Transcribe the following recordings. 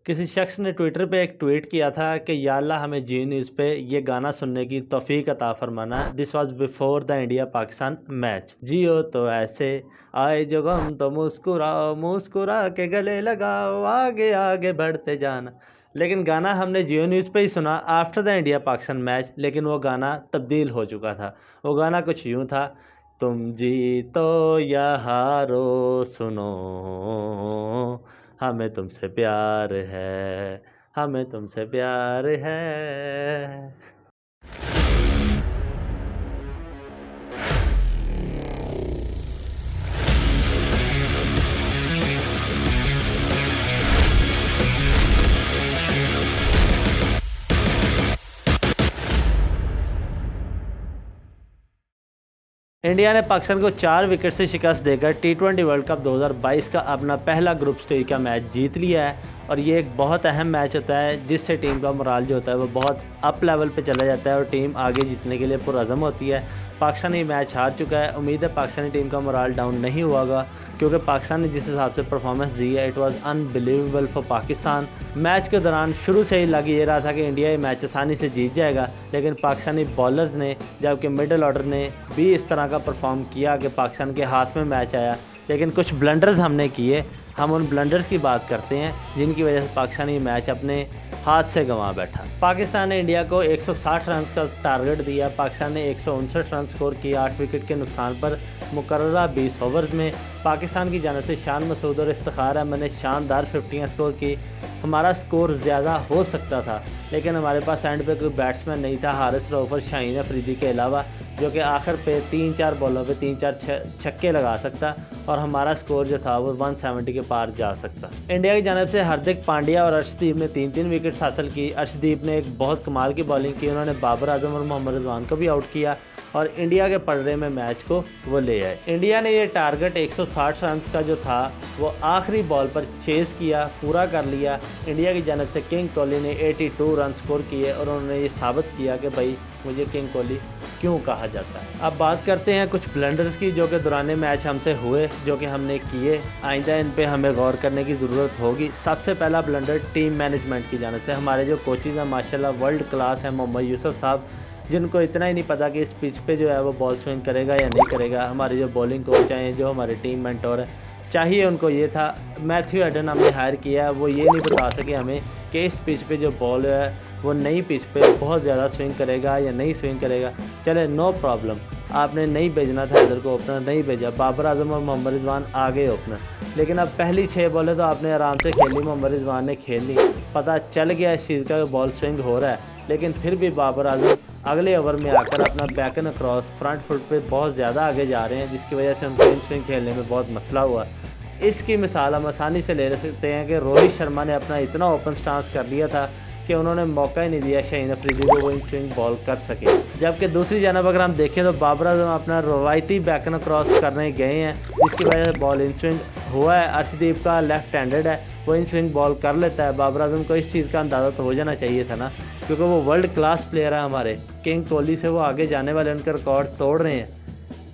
किसी शख्स ने ट्विटर पे एक ट्वीट किया था कि या अल्लाह हमें जी न्यूज़ पे ये गाना सुनने की तौफीक अता फरमाना। This was before the India Pakistan match. जियो तो ऐसे आए जो गम तो मुस्कुराओ मुस्कुरा के गले लगाओ आगे आगे बढ़ते जाना। लेकिन गाना हमने जियो न्यूज़ पे ही सुना after the India Pakistan match, लेकिन वो गाना तब्दील हो चुका था। वो गाना कुछ यूँ था, तुम जीतो या हारो सुनो, हमें तुमसे प्यार है, हमें तुमसे प्यार है। इंडिया ने पाकिस्तान को 4 विकेट से शिकस्त देकर टी20 वर्ल्ड कप 2022 का अपना पहला ग्रुप स्टेज का मैच जीत लिया है। और ये एक बहुत अहम मैच होता है जिससे टीम का मोराल जो होता है वो बहुत अप लेवल पे चला जाता है और टीम आगे जीतने के लिए पुरअज़म होती है। पाकिस्तान ये मैच हार चुका है। उम्मीद है पाकिस्तानी टीम का मोराल डाउन नहीं हुआ होगा, क्योंकि पाकिस्तान ने जिस हिसाब से परफॉर्मेंस दी है it was unbelievable for Pakistan. Match के दौरान शुरू से ही लग ये रहा था कि इंडिया ये मैच आसानी से जीत जाएगा, लेकिन पाकिस्तानी बॉलर्स ने जबकि मिडल ऑर्डर ने भी इस तरह का परफॉर्म किया कि पाकिस्तान के हाथ में मैच आया। लेकिन कुछ ब्लंडर्स हमने किए, हम उन ब्लंडर्स की बात करते हैं जिनकी वजह से पाकिस्तान ये मैच अपने हाथ से गंवा बैठा। पाकिस्तान ने इंडिया को 160 रन का टारगेट दिया। पाकिस्तान ने 159 रन स्कोर किए 8 विकेट के नुकसान पर मुकर्ररा 20 ओवर्स में। पाकिस्तान की जानिब से शान मसूद और इफ्तिखार अहमद ने शानदार 50 स्कोर की। हमारा स्कोर ज़्यादा हो सकता था, लेकिन हमारे पास एंड पे कोई बैट्समैन नहीं था हारिस रऊफ और शाहीन अफरीदी के अलावा, जो कि आखिर पे 3-4 बॉलों पे 3-4 छक्के लगा सकता और हमारा स्कोर जो था वो 170 के पार जा सकता। इंडिया की जानिब से हार्दिक पांड्या और अर्शदीप ने 3-3 विकेट्स हासिल की। अर्शदीप ने एक बहुत कमाल की बॉलिंग की, उन्होंने बाबर आजम और मोहम्मद रिजवान को भी आउट किया और इंडिया के पलड़े में मैच को वो ले आए। इंडिया ने ये टारगेट 160 रन का जो था वो आखिरी बॉल पर चेज़ किया, पूरा कर लिया। इंडिया की जानिब से किंग कोहली ने 82 रन स्कोर किए और उन्होंने ये साबित किया कि भाई मुझे किंग कोहली क्यों कहा जाता है। अब बात करते हैं कुछ ब्लंडर्स की जो कि दौरान मैच हमसे हुए, जो कि हमने किए। आइंदा इन पे हमें गौर करने की ज़रूरत होगी। सबसे पहला ब्लंडर टीम मैनेजमेंट की जानिब से। हमारे जो कोचेज़ हैं माशाल्लाह वर्ल्ड क्लास हैं। मोहम्मद यूसुफ साहब, जिनको इतना ही नहीं पता कि इस पिच पे जो है वो बॉल स्विंग करेगा या नहीं करेगा। हमारे जो बॉलिंग कोच हैं, जो हमारे टीम मेंटोर हैं, चाहिए उनको ये था, मैथ्यू एडन हमने हायर किया है, वो ये नहीं बता सके हमें कि इस पिच पे जो बॉल है वो नई पिच पे बहुत ज़्यादा स्विंग करेगा या नहीं स्विंग करेगा। चले नो प्रॉब्लम, आपने नहीं भेजना था इधर को ओपनर, नहीं भेजा। बाबर आजम और मोहम्मद रिजवान आ गए ओपनर, लेकिन अब पहली 6 बॉलें तो आपने आराम से खेली, मोहम्मद रिजवान ने खेल ली। पता चल गया इस चीज़ का बॉल स्विंग हो रहा है, लेकिन फिर भी बाबर आजम अगले ओवर में आकर अपना back and cross front foot पे बहुत ज़्यादा आगे जा रहे हैं, जिसकी वजह से उनको इन स्विंग खेलने में बहुत मसला हुआ। इसकी मिसाल हम आसानी से ले सकते हैं कि रोहित शर्मा ने अपना इतना ओपन स्टांस कर लिया था कि उन्होंने मौका ही नहीं दिया शाहीन अफरीदी को वो इन स्विंग बॉल कर सके। जबकि दूसरी जानब अगर हम देखें तो बाबर आजम अपना रवायती बैक एंड क्रॉस करने गए हैं, जिसकी वजह से बॉल इन स्विंग हुआ है। अर्शदीप का लेफ्ट हैंडेड है, वो इन स्विंग बॉल कर लेता है। बाबर आजम को इस चीज़ का अंदाज़ा तो हो जाना चाहिए था ना, क्योंकि वो वर्ल्ड क्लास प्लेयर है हमारे। किंग कोहली से वो आगे जाने वाले उनके रिकॉर्ड तोड़ रहे हैं।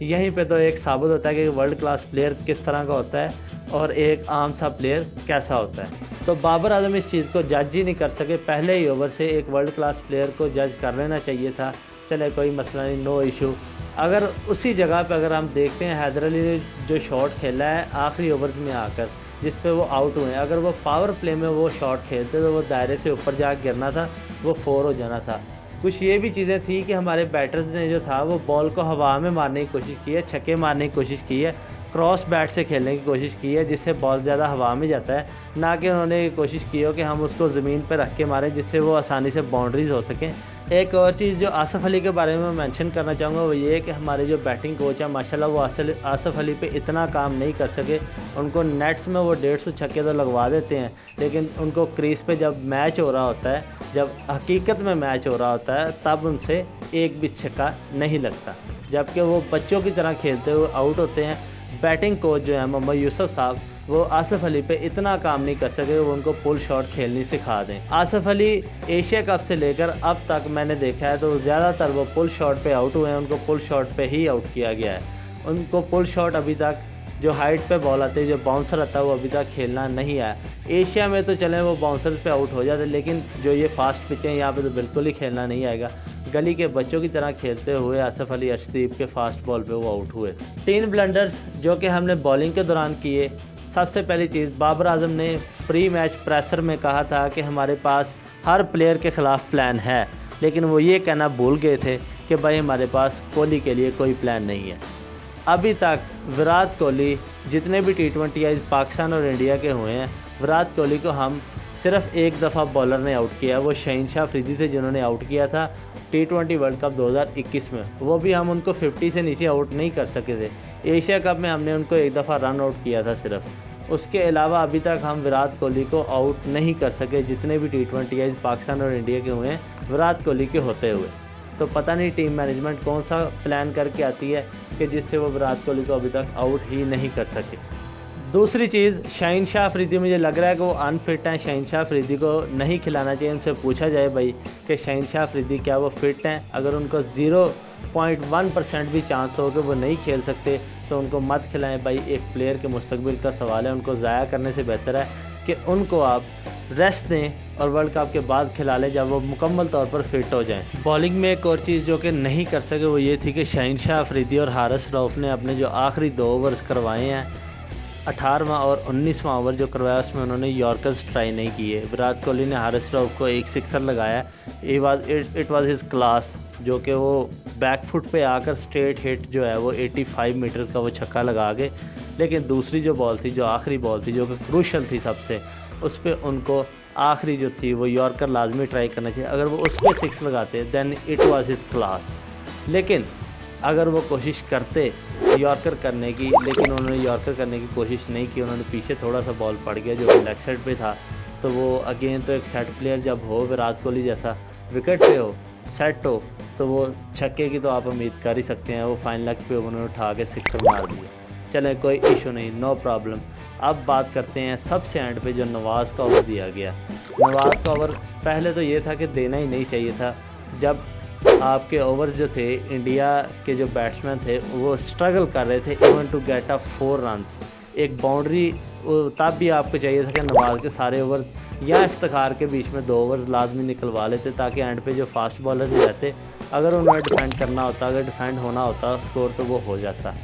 यहीं पे तो एक साबित होता है कि वर्ल्ड क्लास प्लेयर किस तरह का होता है और एक आम सा प्लेयर कैसा होता है। तो बाबर आजम इस चीज़ को जज ही नहीं कर सके। पहले ही ओवर से एक वर्ल्ड क्लास प्लेयर को जज कर लेना चाहिए था। चले कोई मसला नहीं, नो इशू। अगर उसी जगह पे अगर हम देखते हैं हैदर अली ने जो शॉट खेला है आखिरी ओवर्स में आकर, जिस पे वो आउट हुए, अगर वो पावर प्ले में वो शॉट खेलते तो वो दायरे से ऊपर जा गिरना था, वो 4 हो जाना था। कुछ ये भी चीज़ें थी कि हमारे बैटर्स ने जो था वो बॉल को हवा में मारने की कोशिश की है, छक्के मारने की कोशिश की है, क्रॉस बैट से खेलने की कोशिश की है, जिससे बॉल ज़्यादा हवा में जाता है, ना कि उन्होंने कोशिश की हो कि हम उसको ज़मीन पर रख के मारें जिससे वो आसानी से बाउंड्रीज हो सकें। एक और चीज़ जो आसिफ अली के बारे में मैं मेंशन करना चाहूँगा वो ये है कि हमारे जो बैटिंग कोच हैं माशाल्लाह वो आसिफ अली पे इतना काम नहीं कर सके। उनको नेट्स में वो 150 छक्के तो लगवा देते हैं, लेकिन उनको क्रीज पे जब मैच हो रहा होता है, जब हकीकत में मैच हो रहा होता है, तब उनसे एक भी छक्का नहीं लगता, जबकि वो बच्चों की तरह खेलते हुए आउट होते हैं। बैटिंग कोच जो है मोहम्मद यूसुफ साहब, वो आसिफ अली पे इतना काम नहीं कर सके वो उनको पुल शॉट खेलनी सिखा दें। आसिफ अली एशिया कप से लेकर अब तक मैंने देखा है तो ज़्यादातर वो पुल शॉट पे आउट हुए हैं, उनको पुल शॉट पे ही आउट किया गया है। उनको पुल शॉट अभी तक जो हाइट पे बॉल आती है, जो बाउंसर आता है, वो अभी तक खेलना नहीं आया। एशिया में तो चलें वो बाउंसर्स पे आउट हो जाते, लेकिन जो ये फास्ट पिच हैं यहाँ पे तो बिल्कुल ही खेलना नहीं आएगा। गली के बच्चों की तरह खेलते हुए आसिफ अली अर्शदीप के फास्ट बॉल पे वो आउट हुए। 3 ब्लंडर्स जो कि हमने बॉलिंग के दौरान किए। सबसे पहली चीज़, बाबर आजम ने प्री मैच प्रेशर में कहा था कि हमारे पास हर प्लेयर के ख़िलाफ़ प्लान है, लेकिन वो ये कहना भूल गए थे कि भाई हमारे पास कोहली के लिए कोई प्लान नहीं है। अभी तक विराट कोहली जितने भी T20 पाकिस्तान और इंडिया के हुए हैं, विराट कोहली को हम सिर्फ एक दफ़ा बॉलर ने आउट किया, वो शहीनशाह अफरीदी थे जिन्होंने आउट किया था T20 वर्ल्ड कप 2021 में। वो भी हम उनको 50 से नीचे आउट नहीं कर सके थे। एशिया कप में हमने उनको एक दफ़ा रन आउट किया था सिर्फ। उसके अलावा अभी तक हम विराट कोहली को आउट नहीं कर सके, जितने भी T20 पाकिस्तान और इंडिया के हुए हैं विराट कोहली के होते हुए। तो पता नहीं टीम मैनेजमेंट कौन सा प्लान करके आती है कि जिससे वो विराट कोहली को अभी तक आउट ही नहीं कर सके। दूसरी चीज़, शहीनशाह अफरीदी, मुझे लग रहा है कि वो अनफिट हैं। शहीनशाह अफरीदी को नहीं खिलाना चाहिए। उनसे पूछा जाए भाई कि शहीनशाह अफरीदी क्या वो फ़िट हैं? अगर उनको 0.1% भी चांस हो कि वो नहीं खेल सकते तो उनको मत खिलाएं भाई। एक प्लेयर के मुस्तकबिल का सवाल है, उनको ज़ाया करने से बेहतर है कि उनको आप रेस्ट दें और वर्ल्ड कप के बाद खिला लें जब वो मुकम्मल तौर पर फिट हो जाएं। बॉलिंग में एक और चीज़ जो कि नहीं कर सके वो ये थी कि शहीनशाह अफरीदी और हारिस रऊफ़ ने अपने जो आखिरी 2 ओवर्स करवाए हैं, 18वां और 19वां ओवर जो करवाया उसमें उन्होंने यॉर्कर्स ट्राई नहीं किए। विराट कोहली ने हारिस रऊफ़ को एक सिक्सर लगाया, इट वाज हिज क्लास, जो कि वो बैक फुट पे आकर स्ट्रेट हिट जो है वो 85 मीटर का वो छक्का लगा गए। लेकिन दूसरी जो बॉल थी, जो आखिरी बॉल थी, जो कि क्रूशल थी सबसे, उस पर उनको आखिरी जो थी वो यॉर्कर लाजमी ट्राई करना चाहिए। अगर वो उस पर 6 लगाते then it was his class. लेकिन अगर वो कोशिश करते यॉर्कर करने की, लेकिन उन्होंने यॉर्कर करने की कोशिश नहीं की, उन्होंने पीछे थोड़ा सा बॉल पड़ गया जो लेग साइड पे था। तो वो अगेन तो एक सेट प्लेयर जब हो, विराट कोहली जैसा विकेट पे हो, सेट हो, तो वो छक्के की तो आप उम्मीद कर ही सकते हैं। वो फाइन लेग पे उन्होंने उठा के सिक्सर मार दिया। चलें, कोई इशू नहीं, नो प्रॉब्लम। अब बात करते हैं सबसे एंड पे जो नवाज़ का ओवर दिया गया। नवाज़ का ओवर पहले तो ये था कि देना ही नहीं चाहिए था। जब आपके ओवर जो थे, इंडिया के जो बैट्समैन थे वो स्ट्रगल कर रहे थे even to get a 4 runs, एक बाउंड्री, तब भी आपको चाहिए था कि नवाज़ के सारे ओवर्स या इफ्तिखार के बीच में 2 ओवर्स लाजमी निकलवा लेते, ताकि एंड पे जो फास्ट बॉलर्स रहते, अगर उन्होंने डिफेंड करना होता, अगर डिफेंड होना होता स्कोर, तो वो हो जाता।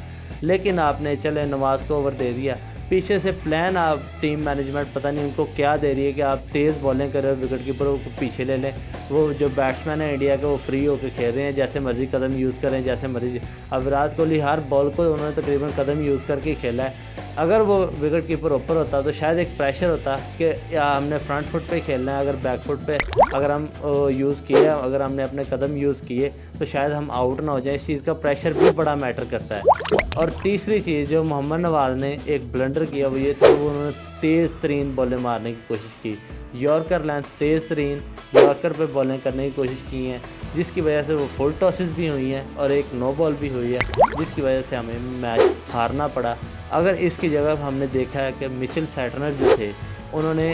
लेकिन आपने चले नवाज़ को ओवर दे दिया। पीछे से प्लान आप टीम मैनेजमेंट पता नहीं उनको क्या दे रही है कि आप तेज़ बॉलिंग करें, विकेट कीपर को पीछे ले लें। वो जो बैट्समैन है इंडिया के वो फ्री होकर खेल रहे हैं, जैसे मर्जी कदम यूज़ करें, जैसे मर्जी। अब विराट कोहली हर बॉल को उन्होंने तकरीबन कदम यूज़ करके खेला है। अगर वो विकेट कीपर ऊपर होता तो शायद एक प्रेशर होता कि हमने फ्रंट फुट पे खेलना है, अगर बैक फुट पे अगर हम यूज़ किए, अगर हमने अपने कदम यूज़ किए तो शायद हम आउट ना हो जाए। इस चीज़ का प्रेशर भी बड़ा मैटर करता है। और तीसरी चीज़ जो मोहम्मद नवाज़ ने एक ब्लंडर किया वो ये था, वो उन्होंने तेज़ तरीन बॉलें मारने की कोशिश की, यॉर्कर लेंथ तेज़ तरीन यॉर्कर पे बॉलिंग करने की कोशिश की हैं, जिसकी वजह से वो फुल टॉसेस भी हुई हैं और एक नो बॉल भी हुई है, जिसकी वजह से हमें मैच हारना पड़ा। अगर इसकी जगह हमने देखा है कि मिचेल सैटनर जो थे उन्होंने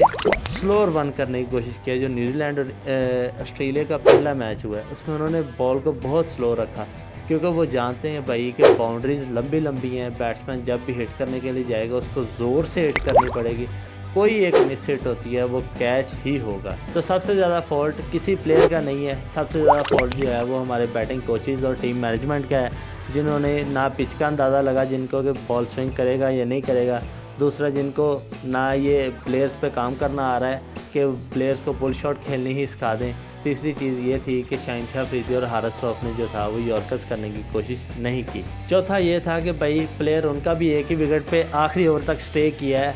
स्लोअर वन करने की कोशिश किया। जो न्यूजीलैंड और ऑस्ट्रेलिया का पहला मैच हुआ है उसमें उन्होंने बॉल को बहुत स्लो रखा, क्योंकि वो जानते हैं भाई कि बाउंड्रीज लंबी लंबी हैं, बैट्समैन जब भी हिट करने के लिए जाएगा उसको ज़ोर से हिट करनी पड़ेगी, कोई एक मिस हिट होती है वो कैच ही होगा। तो सबसे ज़्यादा फॉल्ट किसी प्लेयर का नहीं है, सबसे ज़्यादा फॉल्ट जो है वो हमारे बैटिंग कोचेज़ और टीम मैनेजमेंट का है, जिन्होंने ना पिच का अंदाज़ा लगा जिनको कि बॉल स्विंग करेगा या नहीं करेगा। दूसरा, जिनको ना ये प्लेयर्स पे काम करना आ रहा है कि प्लेयर्स को पुल शॉट खेलनी ही सिखा दें। तीसरी चीज़ ये थी कि शहीनशाह अफरीदी और हारिस रऊफ़ ने जो था वो यॉर्कर्स करने की कोशिश नहीं की। चौथा ये था कि भाई प्लेयर उनका भी एक ही विकेट पे आखिरी ओवर तक स्टे किया है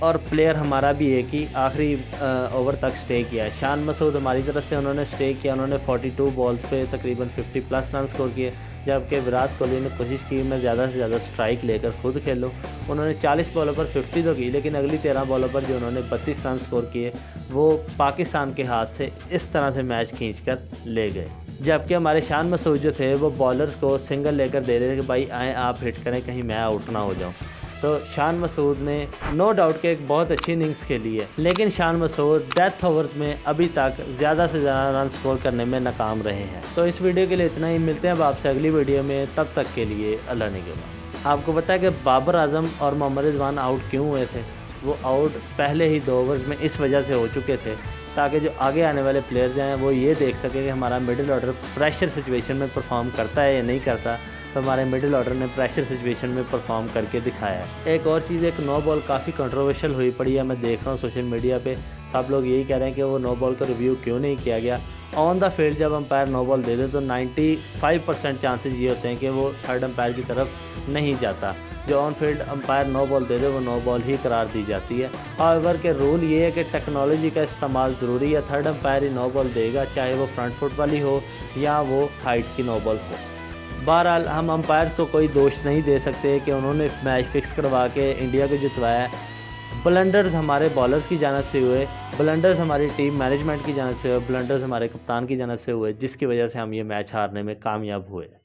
और प्लेयर हमारा भी एक ही आखिरी ओवर तक स्टे किया है। शान मसूद हमारी तरफ से उन्होंने स्टे किया, उन्होंने 42 बॉल्स पे तकरीबन 50+ रन स्कोर किए, जबकि विराट कोहली ने कोशिश की मैं ज़्यादा से ज़्यादा स्ट्राइक लेकर खुद खेलूँ। उन्होंने 40 बॉलों पर 50 तो की, लेकिन अगली 13 बॉलों पर जो उन्होंने 32 रन स्कोर किए वो पाकिस्तान के हाथ से इस तरह से मैच खींचकर ले गए। जबकि हमारे शान मसूद जो थे वो बॉलर्स को सिंगल लेकर दे रहे थे कि भाई आएँ आप हिट करें, कहीं मैं आउट ना हो जाऊँ। तो शान मसूद ने नो डाउट के एक बहुत अच्छी इनिंग्स खेली है, लेकिन शान मसूद डेथ ओवर्स में अभी तक ज़्यादा से ज़्यादा रन स्कोर करने में नाकाम रहे हैं। तो इस वीडियो के लिए इतना ही, मिलते हैं अब आपसे अगली वीडियो में, तब तक के लिए अल्लाह निगहबान। आपको पता है कि बाबर आजम और मोहम्मद रिजवान आउट क्यों हुए थे? वो आउट पहले ही 2 ओवर्स में इस वजह से हो चुके थे ताकि जो आगे आने वाले प्लेयर्स हैं वो ये देख सकें कि हमारा मिडिल ऑर्डर प्रेशर सिचुएशन में परफॉर्म करता है या नहीं करता। तो हमारे मिडिल ऑर्डर ने प्रेशर सिचुएशन में परफॉर्म करके दिखाया है। एक और चीज़, एक नो बॉल काफ़ी कंट्रोवर्शियल हुई पड़ी है, मैं देख रहा हूँ सोशल मीडिया पे सब लोग यही कह रहे हैं कि वो नो बॉल का रिव्यू क्यों नहीं किया गया। ऑन द फील्ड जब अंपायर नो बॉल दे दे तो 95% चांसेस ये होते हैं कि वो थर्ड अंपायर की तरफ नहीं जाता। जो on field umpire no ball दे दे वो नो बॉल ही करार दी जाती है। हाउएवर के रूल ये है कि टेक्नोलॉजी का इस्तेमाल ज़रूरी है, थर्ड अंपायर ही नो बॉल देगा, चाहे वो फ्रंट फुट वाली हो या वो हाइट की नो बॉल हो। बहरहाल हम अंपायर्स को कोई दोष नहीं दे सकते कि उन्होंने मैच फिक्स करवा के इंडिया को जितवाया है। ब्लंडर्स हमारे बॉलर्स की जानब से हुए, ब्लंडर्स हमारी टीम मैनेजमेंट की जानब से हुए, ब्लंडर्स हमारे कप्तान की जानब से हुए, जिसकी वजह से हम ये मैच हारने में कामयाब हुए।